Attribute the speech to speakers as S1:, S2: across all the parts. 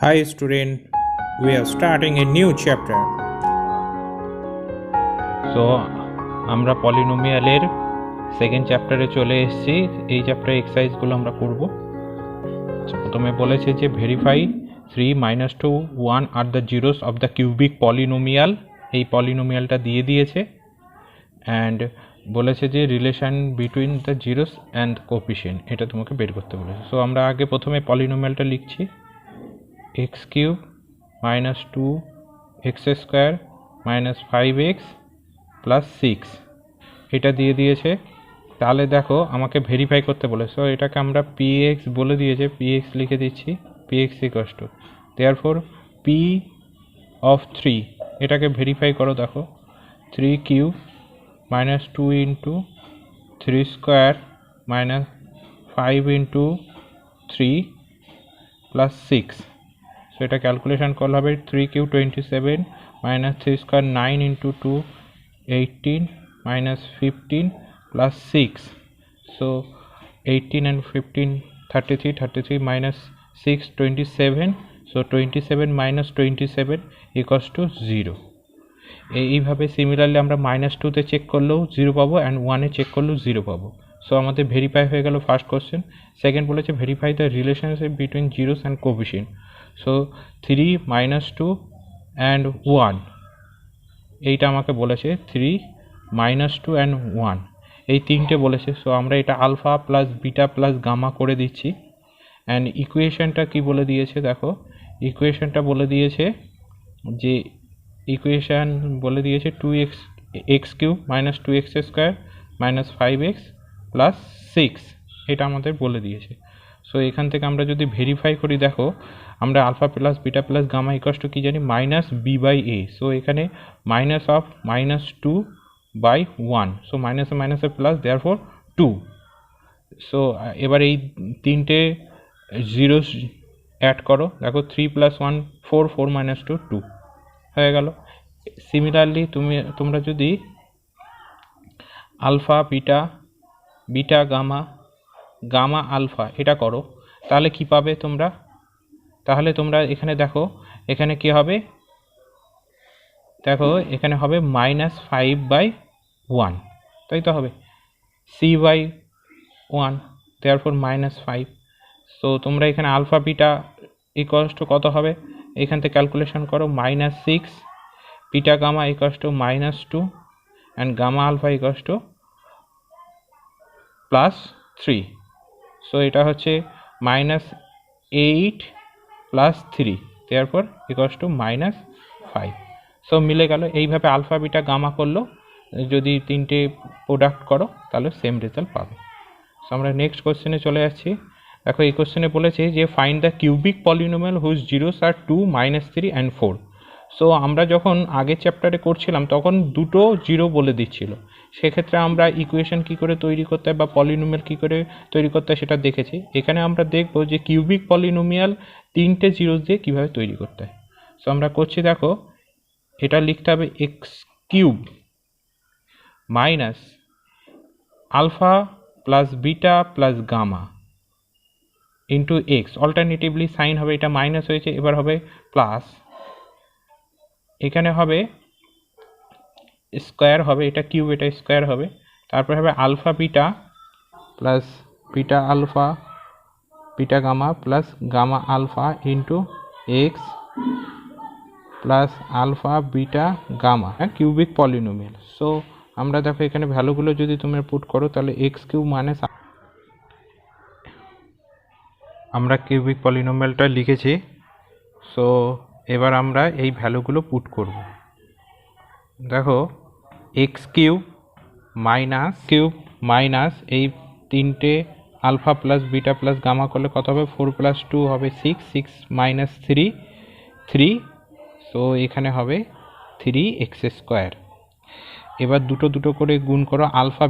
S1: Hi student, we are starting a new chapter.
S2: So আমরা পলিনোমিয়ালের second চ্যাপ্টারে চলে এসেছি। এই চ্যাপ্টারে এক্সারসাইজগুলো আমরা করব। প্রথমে বলেছে যে verify 3 - 2 1 are the zeros of the cubic polynomial. এই পলিনোমিয়ালটা দিয়ে দিয়েছে অ্যান্ড বলেছে যে relation between the zeros and coefficient, এটা তোমাকে বের করতে বলেছে। সো আমরা আগে প্রথমে পলিনোমিয়ালটা লিখছি। X cube minus 2x² minus 5x plus 6 এটা দিয়ে দিয়েছে। তাহলে দেখো আমাকে ভেরিফাই করতে বলে, সো এটাকে আমরা px বলে দিয়েছে, px লিখে দিচ্ছি। px equals to therefore p of 3, এটাকে ভেরিফাই করো। দেখো 3 cube minus 2 into 3 square minus 5 into 3 plus 6। So এটা ক্যালকুলেশন করলে হবে 3 cube 27 minus 3 square 9 into 2 18 minus 15 plus 6. So 18 and 15 33, 33 minus 6 27. So 27 minus 27 equals to 0. এইভাবে সিমিলারলি আমরা -2 চেক করলেও 0 পাবো অ্যান্ড 1 চেক করলেও 0 পাবো। সো আমাদের ভেরিফাই হয়ে গেল ফার্স্ট কোশ্চেন। সেকেন্ড বলেছে verify the relationship between zeros and coefficient. So 3 - 2 and 1, এইটা আমাকে বলেছে 3 - 2 অ্যান্ড 1, এই তিনটে বলেছে। সো আমরা এটা alpha plus beta plus gamma করে দিচ্ছি। অ্যান্ড ইকুয়েশনটা কি বলে দিয়েছে দেখো, ইকুয়েশনটা বলে দিয়েছে যে ইকুয়েশন বলে দিয়েছে 2x cube minus 2x² minus 5x plus 6, এটা আমাদের বলে দিয়েছে। সো এখান থেকে আমরা যদি ভেরিফাই করি, দেখো আমরা alpha plus beta plus gamma equals to কি জানি, minus B by A. So এখানে মাইনাস অফ -2 বাই 1, সো মাইনাসে মাইনাসে প্লাস, দেয়ারফর 2। সো এবার এই তিনটে জিরো অ্যাড করো, দেখো 3 + 1 4, 4 - 2 2 হয়ে গেল। সিমিলারলি তোমরা যদি alpha beta, beta gamma, gamma alpha এটা করো, তাহলে কি পাবে তোমরা? তাহলে তোমরা এখানে দেখো, এখানে কি হবে, দেখো এখানে হবে -5/1, তাই তো হবে c/1, দেয়ারফর -5। সো তোমরা এখানে আলফা বিটা ইকুয়ালস টু কত হবে, এখান থেকে ক্যালকুলেশন করো, -6, beta gamma equals to -2 and gamma alpha equals to +3। So এটা হচ্ছে -8 + 3, দেয়ারফর ইকুয়ালস টু -5। সো মিলে গেল। এইভাবে আলফা বিটা গামা করলেও যদি তিনটে প্রোডাক্ট করো তাহলে সেম রেজাল্ট পাবে। সো আমরা নেক্সট কোশ্চেনে চলে যাচ্ছি। দেখো এই কোশ্চেনে বলেছে যে find the cubic polynomial which zeros are 2 -3 and 4। So আমরা যখন আগের চ্যাপ্টারে করছিলাম তখন দুটো জিরো বলে দিচ্ছিল, সেক্ষেত্রে আমরা ইকুয়েশন কী করে তৈরি করতে হয় বা পলিনোমিয়াল কী করে তৈরি করতে হয় সেটা দেখেছি। এখানে আমরা দেখব যে কিউবিক পলিনোমিয়াল তিনটে জিরোস দিয়ে কীভাবে তৈরি করতে হয়। সো আমরা করছি, দেখো এটা লিখতে হবে x cube minus alpha plus beta plus gamma into x, alternatively sign হবে, এটা মাইনাস হয়েছে এবার হবে প্লাস, এখানে হবে স্কোয়ার হবে, এটা কিউব এটা স্কোয়ার হবে, তারপরে হবে alpha beta plus beta alpha beta gamma plus gamma alpha into x plus alpha beta gamma, হ্যাঁ কিউবিক পলিনোমিয়াল। সো আমরা দেখো এখানে ভ্যালুগুলো যদি তোমরা পুট করো তাহলে এক্স কিউব মাইনাস, আমরা কিউবিক পলিনোমিয়ালটা লিখেছি। সো এবার আমরা এই ভ্যালুগুলো পুট করব। দেখো এক্স কিউব মাইনাস এই তিনটে alpha plus beta plus gamma করলে কত হবে, 4 + 2 হবে 6, 6 - 3 3। সো এখানে হবে 3x²। এবার দুটো দুটো করে গুণ করো, আলফা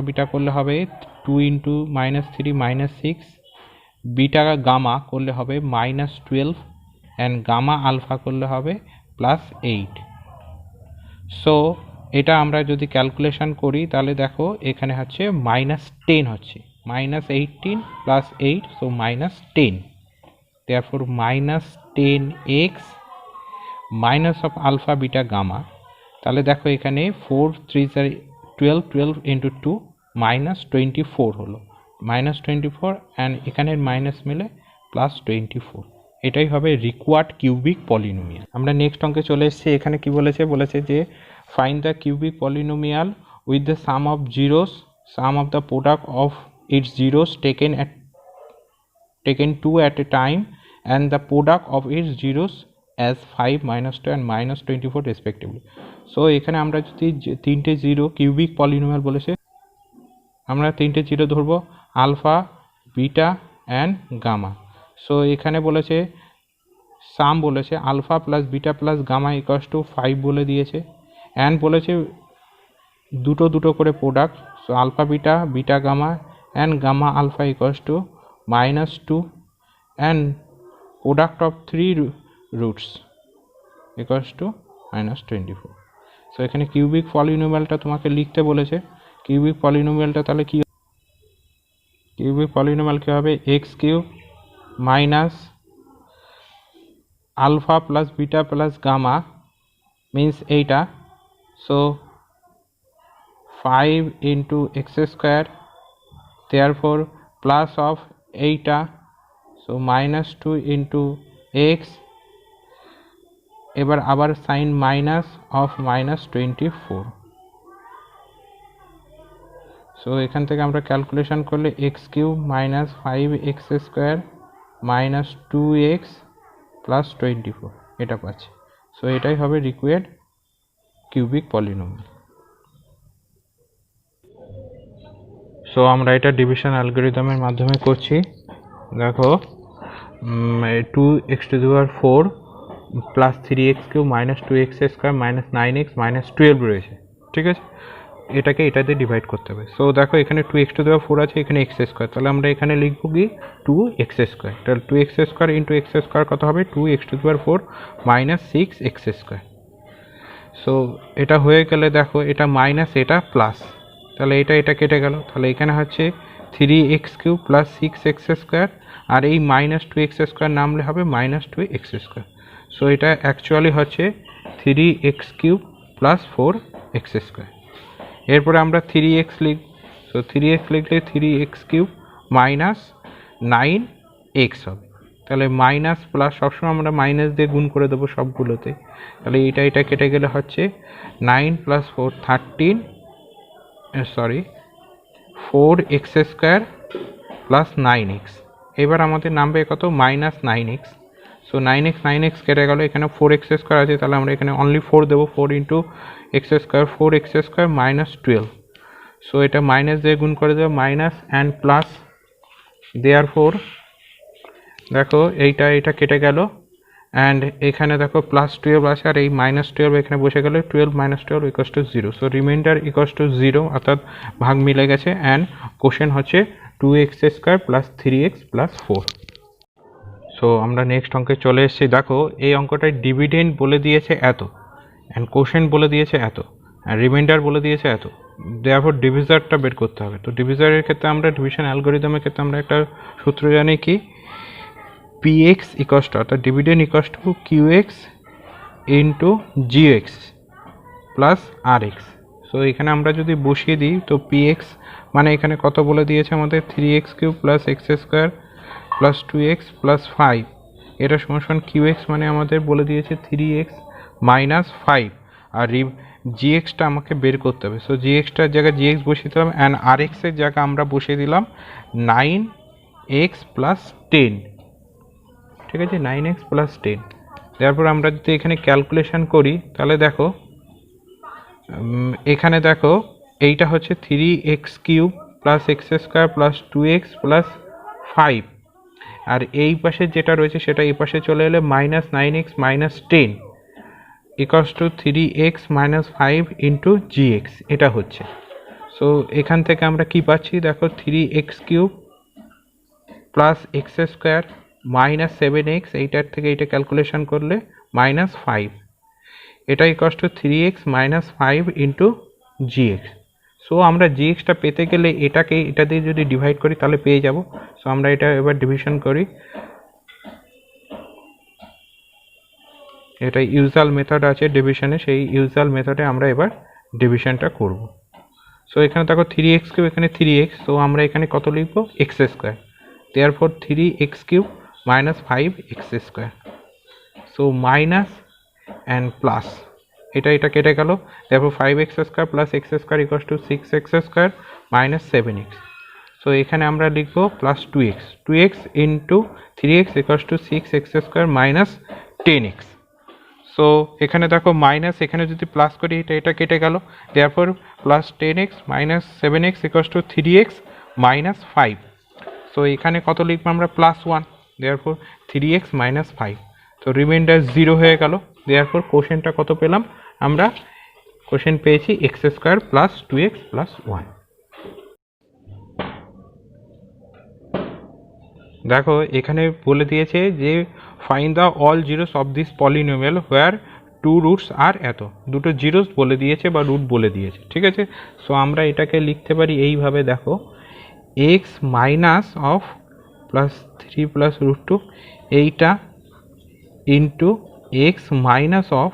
S2: বিটা করলে হবে 2 × -3 - 6, বিটা গামা করলে হবে -12 অ্যান্ড গামা আলফা করলে হবে +8। সো এটা আমরা যদি ক্যালকুলেশন করি তাহলে দেখো এখানে হচ্ছে -10 হচ্ছে, -18 + 8, so -10। therefore minus 10x minus of alpha beta gamma, তাহলে দেখো এখানে 4 3 12 12 into 2 minus 24 হলো, minus 24 and এখানের মাইনাস মিলে প্লাস 24, এটাই হবে রিকোয়ার্ড কিউবিক পলিনোমিয়াল। আমরা নেক্সট অঙ্কে চলে এসেছি। এখানে কি বলেছে যে find the cubic polynomial with the sum of zeros, sum of the product of its zeros taken 2 at a time and the product of its zeros as 5 minus 2 and minus 24 respectively. So এখানে আমরা যদি তিনটে zero cubic polynomial বলেছে, আমরা তিনটে zero ধরবো alpha beta and gamma. So এখানে বলেছে সাম বলেছে alpha plus beta plus gamma equals to 5 বলে দিয়েছে, অ্যান্ড বলেছে দুটো দুটো করে product, so alpha beta beta gamma and gamma alpha equals to -2 and product of 3 roots equals to -24। So এখানে কিউবিক পলিনোমিয়ালটা তোমাকে লিখতে বলেছে। কিউবিক পলিনোমিয়ালটা তাহলে কি, কিউবিক পলিনোমিয়াল কি হবে, x cube minus alpha plus beta plus gamma means এইটা, so 5 into x square, therefore plus of এইটা, so -2 into x, এবার আবার সাইন মাইনাস অফ -24। সো এখান থেকে আমরা ক্যালকুলেশন করলে x cube minus 5x square minus 2x plus 24 এটা পাচ্ছি। সো এটাই হবে রিকোয়ার্ড কিউবিক পলিনোমিয়াল। সো আমরা এটা ডিভিশন অ্যালগরিদমের মাধ্যমে করছি। দেখো 2x to the power 4 plus 3x cube minus 2x square minus 9x minus 12 রয়েছে, ঠিক আছে, এটাকে এটা দিয়ে ডিভাইড করতে হবে। সো দেখো এখানে 2x টু দি পাওয়ার 4 আছে, এখানে x স্কোয়ার, তাহলে আমরা এখানে লিখব কি 2x স্কোয়ার, তাহলে 2x square into x square কত হবে 2x to the power 4 minus 6x square. So এটা হয়ে গেলে দেখো এটা মাইনাস এটা প্লাস, তাহলে এটা কেটে গেল, তাহলে এখানে হচ্ছে 3x cube plus 6x square, আর এই মাইনাস 2x স্কোয়ার নামলে হবে মাইনাস 2x স্কোয়ার। সো এটা অ্যাকচুয়ালি হচ্ছে 3x cube plus 4x square. এরপরে আমরা 3x লিখ, সো 3x লিখলে 3x কিউব মাইনাস 9x হবে, তাহলে মাইনাস প্লাস সবসময় আমরা মাইনাস দিয়ে গুণ করে দেবো সবগুলোতে, তাহলে এটা কেটে গেলে হচ্ছে 9 plus 4 13 4x square plus 9x। এবার আমাদের নামবে কত মাইনাস 9x। সো 9x কেটে গেল, এখানে 4x স্কোয়ার আছে, তাহলে আমরা এখানে অনলি 4 দেবো, 4 into x square 4x square minus 12। So এটা মাইনাস দিয়ে গুণ করে দেবো মাইনাস অ্যান্ড প্লাস, দেয়ারফোর দেখো এটা কেটে গেল, অ্যান্ড এখানে দেখো প্লাস 12 আছে, আর এই মাইনাস 12 এখানে বসে গেলে 12 minus 12 equals to 0। So reminder equals to 0, অর্থাৎ ভাগ মিলে গেছে, অ্যান্ড কোশ্চেন হচ্ছে 2x square plus 3x plus 4। So আমরা নেক্সট অঙ্কে চলে এসেছি। দেখো এই অঙ্কটায় ডিভিডেন্ড বলে দিয়েছে এত, অ্যান্ড কোশ্চেন বলে দিয়েছে এত, অ্যান্ড রিমাইন্ডার বলে দিয়েছে এত, দেয়ারফর ডিভিজারটা বের করতে হবে। তো ডিভিজারের ক্ষেত্রে আমরা ডিভিশন অ্যালগরিদমের ক্ষেত্রে আমরা একটা সূত্র জানি কি, px ইকুয়ালস টু, অর্থাৎ dividend equals to qx into gx plus rx। So এখানে আমরা যদি বসিয়ে দিই, তো px মানে এখানে কত বলে দিয়েছে আমাদের 3x cube plus x square plus 2x plus 5, এটা সমান qx মানে আমাদের বলে দিয়েছে 3x মাইনাস 5, আর gxটা আমাকে বের করতে হবে। সো gxটার জায়গায় gx বসিয়ে দিলাম, অ্যান্ড rxের জায়গায় আমরা বসিয়ে দিলাম 9x প্লাস 10, ঠিক আছে, 9x প্লাস 10। তারপর আমরা যদি এখানে ক্যালকুলেশন করি, তাহলে দেখো এখানে দেখো এইটা হচ্ছে 3x cube plus x square plus 2x plus 5, আর এই পাশে যেটা রয়েছে সেটা এই পাশে চলে এলে minus 9x minus 10 equals to 3x minus 5 into gx, এটা হচ্ছে। সো এখান থেকে আমরা কি পাচ্ছি, দেখো 3x cube plus x square minus 7x, এইটার থেকে এইটা ক্যালকুলেশন করলে মাইনাস 5, এটা equals to 3x minus 5 into gx। So আমরা gxটা পেতে গেলে এটা দিয়ে যদি ডিভাইড করি তাহলে পেয়ে যাব। সো আমরা এটা এবার ডিভিশন করি, এটা ইউজুয়াল মেথড আছে ডিভিশনে, সেই ইউজুয়াল মেথডে আমরা এবার ডিভিশনটা করব। সো এখানে দেখো 3x কিউব, এখানে 3x, সো আমরা এখানে কত লিখব, x square. Therefore 3x cube minus 5x square, so minus and plus, এটা কেটে গেল। Therefore 5x square plus x square equals to 6x square minus 7x। So এখানে আমরা লিখব plus 2x into 3x equals to 6x square minus 10x। So এখানে দেখো minus, এখানে যদি প্লাস করি এটা কেটে গেল। Therefore plus 10x minus 7x equals to 3x minus 5। So এখানে কত লিখবো আমরা, প্লাস 1। দেয়ারফর 3x মাইনাস 5, তো রিমাইন্ডার 0 হয়ে গেল। দেয়ারফর কোশেনটা কত পেলাম আমরা, কোশেন পেয়েছি x square plus 2x plus 1। দেখো এখানে বলে দিয়েছে যে find the all zeros of this polynomial where two roots are এত, দুটো জিরোস বলে দিয়েছে বা রুট বলে দিয়েছে, ঠিক আছে। সো আমরা এটাকে লিখতে পারি এইভাবে, দেখো x minus of plus 3 plus root 2 এইটা ইন্টু এক্স মাইনাস অফ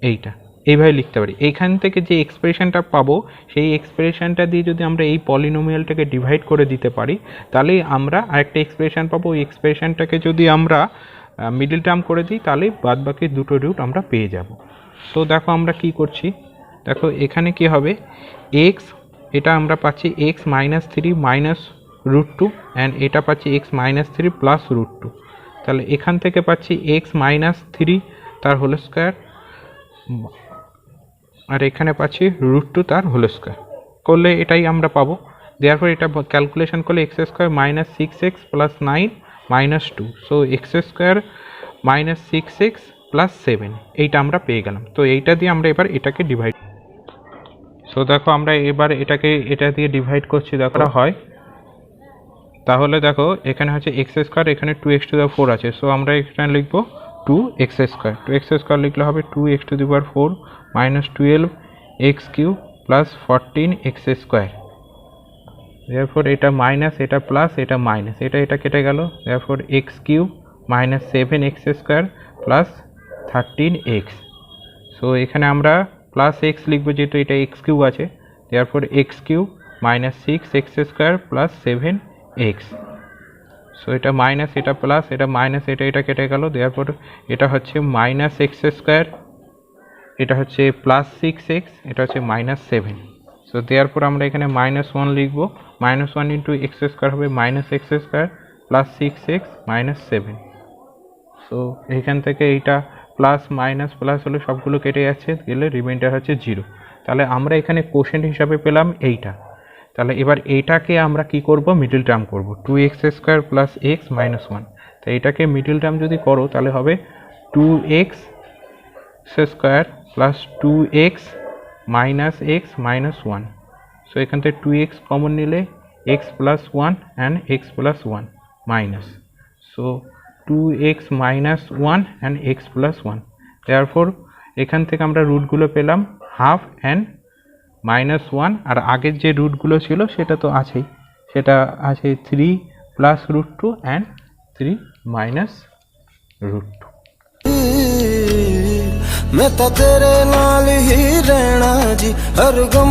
S2: এইটা, এইভাবে লিখতে পারি। এইখান থেকে যে এক্সপ্রেশনটা পাবো সেই এক্সপ্রেশনটা দিয়ে যদি আমরা এই পলিনোমিয়ালটাকে ডিভাইড করে দিতে পারি তাহলে আমরা আরেকটা এক্সপ্রেশন পাবো। ওই এক্সপ্রেশনটাকে যদি আমরা মিডল টার্ম করে দিই তাহলে বাদ বাকি দুটো রুট আমরা পেয়ে যাব। তো দেখো আমরা কি করছি, দেখো এখানে কি হবে, এক্স, এটা আমরা পাচ্ছি x minus 3 minus root 2 and এটা পাচ্ছি এক্স মাইনাস 3 প্লাস রুট 2। তাহলে এখান থেকে পাচ্ছি এক্স মাইনাস 3 তার হোল স্কোয়ার, আর এখানে পাচ্ছি রুট 2 তার হোল স্কোয়ার, করলে এটাই আমরা পাবো। দেয়ারপর এটা ক্যালকুলেশন করলে x square minus 6x plus 9 minus 2, so x square minus 6x plus 7, এইটা আমরা পেয়ে গেলাম। তো এইটা দিয়ে আমরা এবার এটাকে ডিভাইড, সো দেখো আমরা এবার এটাকে এটা দিয়ে ডিভাইড করছি, দেখো হয়। তাহলে দেখো এখানে হচ্ছে এক্স স্কোয়ার, এখানে 2x টু দি 4 আছে, সো আমরা এখানে লিখবো 2x স্কোয়ার। 2x স্কোয়ার লিখলে হবে 2x to the power 4 minus 12x cube plus 14x square. Therefore এটা মাইনাস, এটা প্লাস, এটা মাইনাস, এটা কেটে গেল। Therefore x cube minus 7x square plus 13x। So এখানে আমরা প্লাস x লিখবো যেহেতু এটা x কিউব আছে। Therefore x cube minus 6x square plus 7x। So এটা মাইনাস, এটা প্লাস, এটা মাইনাস, এটা কেটে গেল। দেয়ারপর এটা হচ্ছে মাইনাস এক্স স্কোয়ার, এটা হচ্ছে প্লাস 6x, এটা হচ্ছে মাইনাস 7। সো দেয়ারপর আমরা এখানে মাইনাস 1 লিখবো, মাইনাস 1 ইন্টু এক্স স্কোয়ার হবে minus x square plus 6x minus 7। So এইখান থেকে এইটা প্লাস মাইনাস প্লাস হলে সবগুলো কেটে যাচ্ছে, গেলে রিমাইন্ডার হচ্ছে 0। তাহলে আমরা এখানে কোশেন্ট হিসাবে পেলাম এইটা। তাহলে এবার এইটাকে আমরা কি করব, মিডল টার্ম করব, 2x square plus x minus 1। তো এটাকে মিডল টার্ম যদি করো তাহলে হবে 2x square plus 2x minus x minus 1। So এখান থেকে 2x কমন নিলে x plus 1 and x plus 1 minus, so 2x minus 1 and x plus 1। Therefore এখান থেকে আমরা রুটগুলো পেলাম হাফ অ্যান্ড মাইনাস 1, আর আগের যে রুটগুলো ছিল সেটা তো আছেই, সেটা আছে 3 plus root 2 and 3 minus root 2।
S3: मैं तो तेरे नाल ही रहना जी, हर गम